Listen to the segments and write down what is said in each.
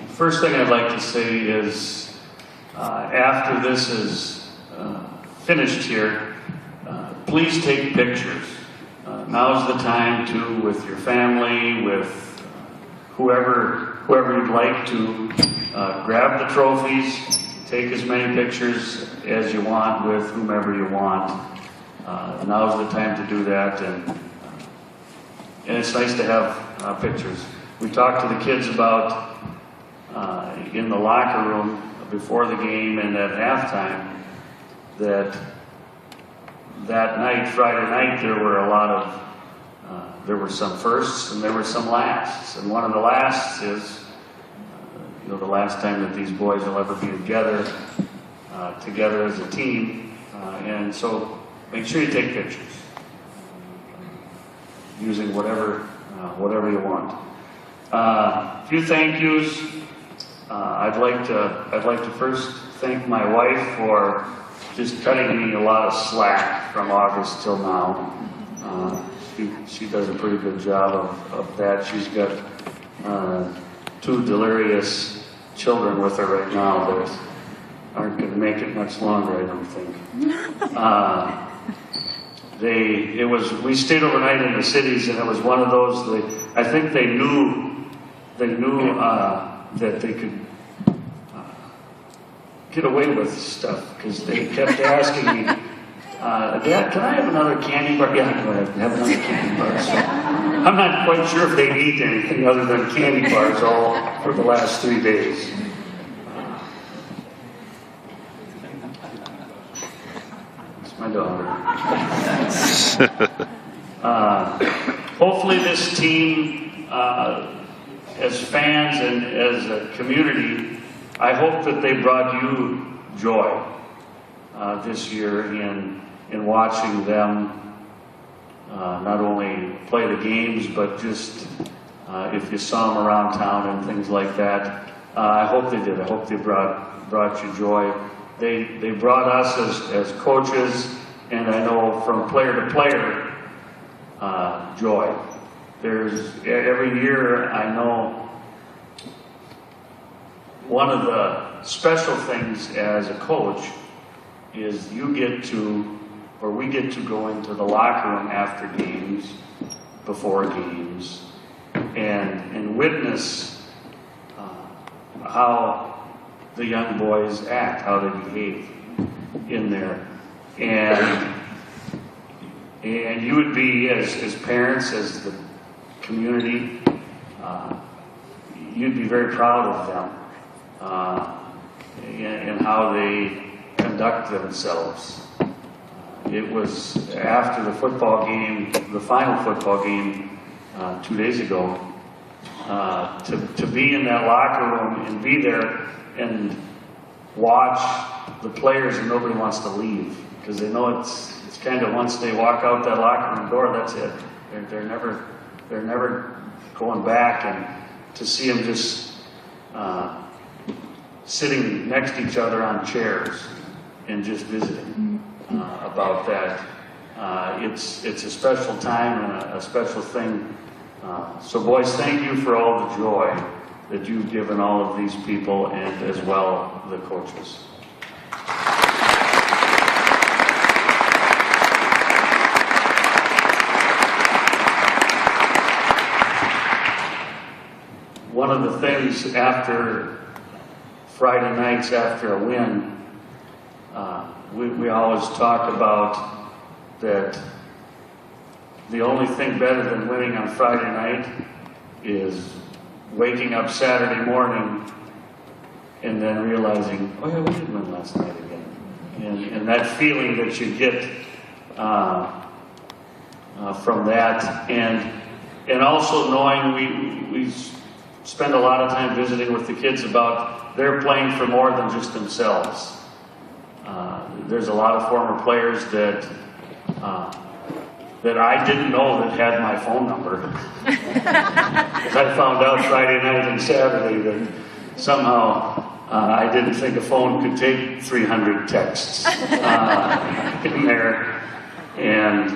First thing I'd like to say is, after this is finished here, please take pictures. Now's the time to, with your family, with whoever you'd like to, grab the trophies, take as many pictures as you want with whomever you want. Now's the time to do that, and it's nice to have pictures. We talked to the kids about in the locker room before the game and at halftime that night, Friday night, there were some firsts and there were some lasts. And one of the lasts is, the last time that these boys will ever be together as a team. And so make sure you take pictures using whatever you want. A few thank yous. I'd like to first thank my wife for just cutting me a lot of slack from August till now. She does a pretty good job of that. She's got 2 delirious children with her right now that aren't going to make it much longer, I don't think. We stayed overnight in the cities, and it was one of those. I think they knew that they could get away with stuff because they kept asking me, "Dad, can I have another candy bar?" "Yeah, go ahead, have another candy bar." So I'm not quite sure if they eat anything other than candy bars all for the last 3 days. It's my daughter. Hopefully this team, as fans and as a community, I hope that they brought you joy this year in watching them not only play the games, but just if you saw them around town and things like that. I hope they did. I hope they brought you joy. They brought us as coaches, and I know from player to player, joy. There's every year, I know one of the special things as a coach is we get to go into the locker room after games, before games, and witness how the young boys act, how they behave in there. And you would be, as parents, as the community, you'd be very proud of them and how they conduct themselves. It was after the football game, the final football game 2 days ago, to be in that locker room and be there and watch the players, and nobody wants to leave because they know it's kind of, once they walk out that locker room door, that's it. They're never going back, and to see them just sitting next to each other on chairs and just visiting about that. It's a special time and a special thing. So boys, thank you for all the joy that you've given all of these people, and as well the coaches. One of the things after Friday nights, after a win, we always talk about that the only thing better than winning on Friday night is waking up Saturday morning and then realizing, oh yeah, we did win last night again. And that feeling that you get from that, and also knowing we spend a lot of time visiting with the kids about they're playing for more than just themselves. There's a lot of former players that I didn't know that had my phone number. Because I found out Friday night and Saturday that somehow I didn't think a phone could take 300 texts in there. And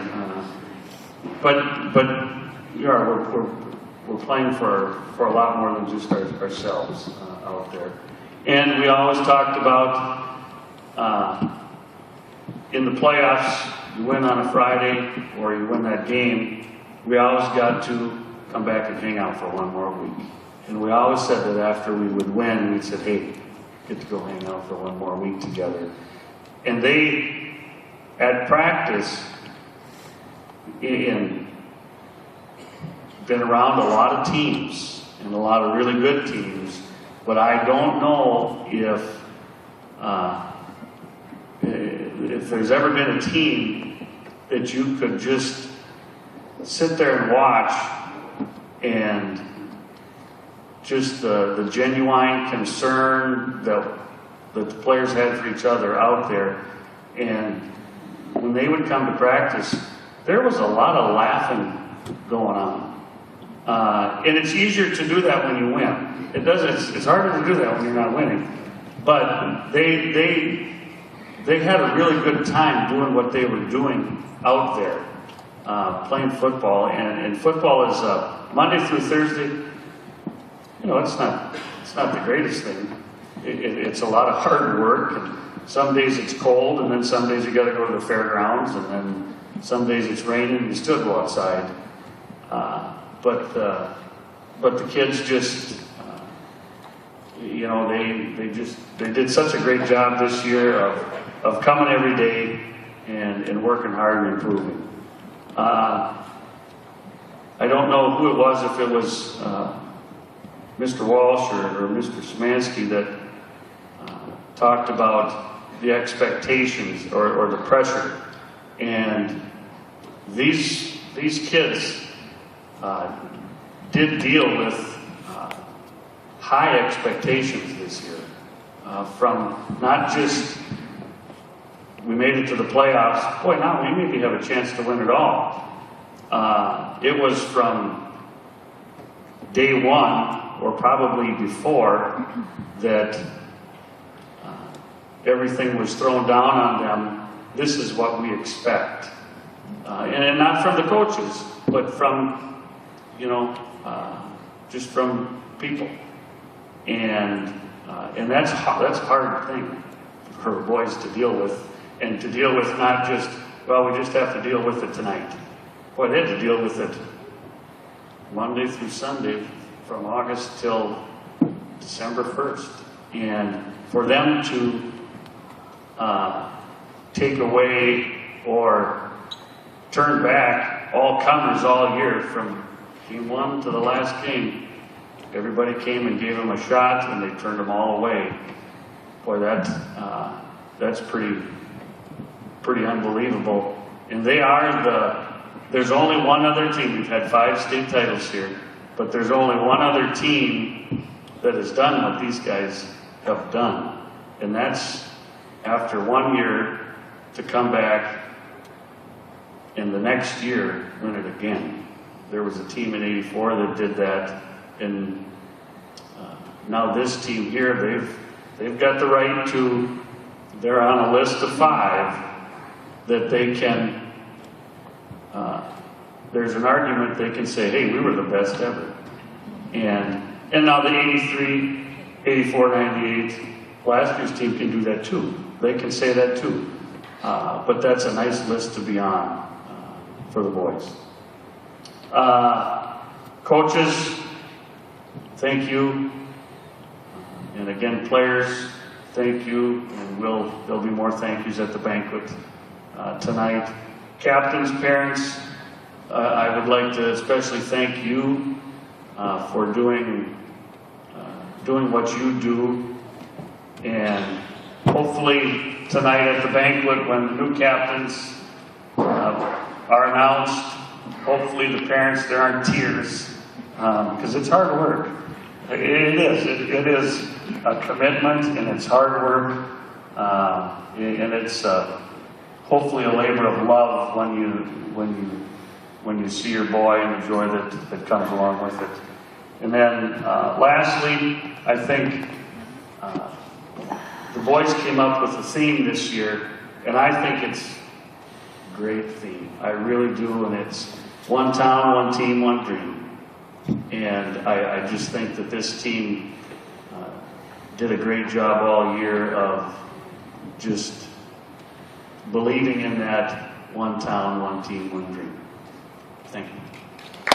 but yeah, we're playing for a lot more than just ourselves out there. And we always talked about in the playoffs, you win on a Friday or you win that game, we always got to come back and hang out for one more week. And we always said that after we would win, we said, hey, get to go hang out for one more week together. And they, at practice, been around a lot of teams and a lot of really good teams, but I don't know if there's ever been a team that you could just sit there and watch and just the genuine concern that the players had for each other out there. And when they would come to practice, there was a lot of laughing going on. And it's easier to do that when you win. It's harder to do that when you're not winning. But they had a really good time doing what they were doing out there, playing football. And football is Monday through Thursday. You know, it's not the greatest thing. It's a lot of hard work. And some days it's cold, and then some days you got to go to the fairgrounds, and then some days it's raining and you still go outside. But the kids just, you know, they did such a great job this year of coming every day and working hard and improving. I don't know who it was, if it was Mr. Walsh or Mr. Szymanski that talked about the expectations or the pressure. And these kids did deal with high expectations this year, from not just we made it to the playoffs, boy, now we maybe have a chance to win it all. It was from day one, or probably before, that everything was thrown down on them. This is what we expect. And not from the coaches, but from, you know, just from people. And that's a hard thing for boys to deal with, and to deal with not just, well, we just have to deal with it tonight. Boy, they had to deal with it Monday through Sunday from August till December 1st. And for them to take away or turn back all comers all year from game one to the last game, everybody came and gave them a shot, and they turned them all away. Boy, that's pretty unbelievable. And there's only one other team. We've had 5 state titles here, but there's only one other team that has done what these guys have done. And that's after 1 year to come back and the next year win it again. There was a team in '84 that did that, and now this team here, they've got the right to, they're on a list of 5 that they can, there's an argument they can say, hey, we were the best ever. And now the 83, 84, 98, last year's team can do that too. They can say that too. But that's a nice list to be on for the boys. Coaches, thank you. And again, players, thank you. And there'll be more thank yous at the banquet tonight. Captains, parents, I would like to especially thank you for doing what you do. And hopefully tonight at the banquet, when the new captains are announced, hopefully the parents, there aren't tears, because it's hard work. It is a commitment, and it's hard work, and it's hopefully a labor of love when you see your boy and the joy that comes along with it. And then lastly, I think the boys came up with a theme this year, and I think it's a great theme. I really do, and it's one town, one team, one dream. And I just think that this team did a great job all year of just believing in that one town, one team, one dream. Thank you.